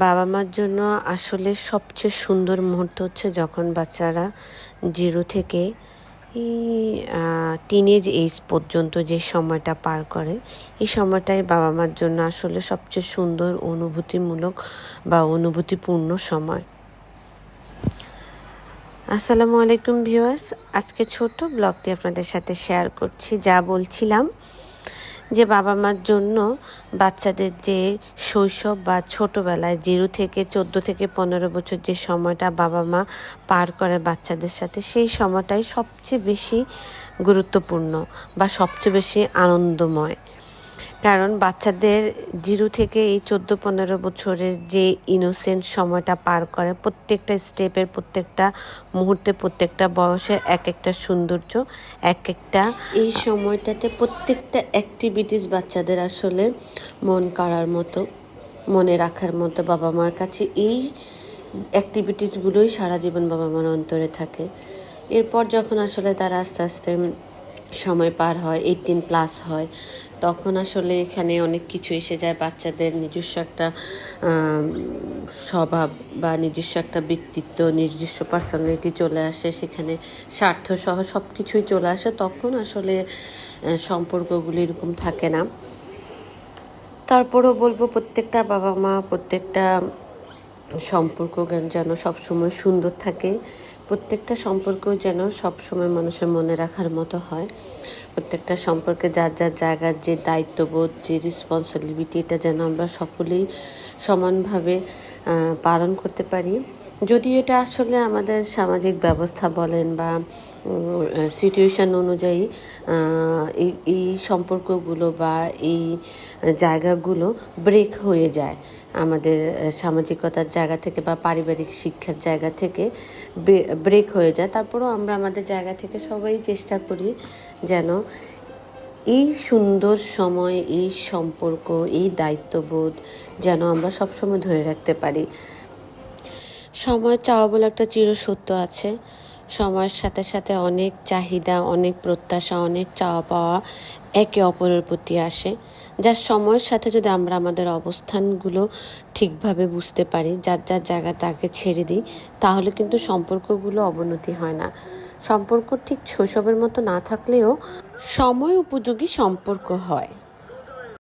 বাবা মার জন্য আসলে সবচেয়ে সুন্দর মুহূর্ত হচ্ছে যখন বাচ্চারা 0 থেকে টিনেজ এজ পর্যন্ত যে সময়টা পার করে, এই সময়টাই বাবা মার জন্য আসলে সবচেয়ে সুন্দর অনুভূতিমূলক বা অনুভূতিপূর্ণ সময়। আসসালামু আলাইকুম ভিউয়ার্স, আজকে ছোট ব্লগটি আপনাদের সাথে শেয়ার করছি। যা বলছিলাম যে বাবা মার জন্য বাচ্চাদের যে শৈশব বা ছোটোবেলায় 0 থেকে 14 থেকে 15 বছর যে সময়টা বাবা মা পার করে বাচ্চাদের সাথে, সেই সময়টাই সবচেয়ে বেশি গুরুত্বপূর্ণ বা সবচেয়ে বেশি আনন্দময়। কারণ বাচ্চাদের 0 থেকে এই 14-15 বছরের যে ইনোসেন্ট সময়টা পার করে, প্রত্যেকটা স্টেপের, প্রত্যেকটা মুহূর্তে, প্রত্যেকটা বয়সের এক একটা সৌন্দর্য, এক একটা এই সময়টাতে প্রত্যেকটা অ্যাক্টিভিটিস বাচ্চাদের আসলে মন কাড়ার মতো, মনে রাখার মতো। বাবা মার কাছে এই অ্যাক্টিভিটিসগুলোই সারা জীবন বাবা মার অন্তরে থাকে। এরপর যখন আসলে তারা আস্তে আস্তে সময় পার হয়, 18+ হয়, তখন আসলে এখানে অনেক কিছু এসে যায়। বাচ্চাদের নিজস্ব একটা স্বভাব বা নিজস্ব একটা ব্যক্তিত্ব, নিজস্ব পার্সোনালিটি চলে আসে, সেখানে স্বার্থসহ সব কিছুই চলে আসে। তখন আসলে সম্পর্কগুলি এরকম থাকে না। তারপরও বলবো, প্রত্যেকটা বাবা মা, প্রত্যেকটা সম্পর্ক যেন সবসময় সুন্দর থাকে, প্রত্যেকটা সম্পর্ক যেন সবসময় মানুষের মনে রাখার মতো হয়। প্রত্যেকটা সম্পর্কে যার যার জায়গার যে দায়িত্ববোধ, যে রেসপন্সিবিলিটি, এটা যেন আমরা সকলেই সমানভাবে পালন করতে পারি। যদিও এটা আসলে আমাদের সামাজিক ব্যবস্থা বলেন বা সিচুয়েশান অনুযায়ী এই সম্পর্কগুলো বা এই জায়গাগুলো ব্রেক হয়ে যায় আমাদের সামাজিকতার জায়গা থেকে বা পারিবারিক শিক্ষার জায়গা থেকে ব্রেক হয়ে যায়। তারপরেও আমরা আমাদের জায়গা থেকে সবাই চেষ্টা করি যেন এই সুন্দর সময়, এই সম্পর্ক, এই দায়িত্ববোধ যেন আমরা সবসময় ধরে রাখতে পারি। সময় চাওয়া বলে একটা চিরসত্য আছে। সময়ের সাথে সাথে অনেক চাহিদা, অনেক প্রত্যাশা, অনেক চাওয়া পাওয়া একে অপরের প্রতি আসে। যার সময়ের সাথে যদি আমরা আমাদের অবস্থানগুলো ঠিকভাবে বুঝতে পারি, যার যার জায়গা তাকে ছেড়ে দিই, তাহলে কিন্তু সম্পর্কগুলো অবনতি হয় না। সম্পর্ক ঠিক শৈশবের মতো না থাকলেও সময় উপযোগী সম্পর্ক হয়।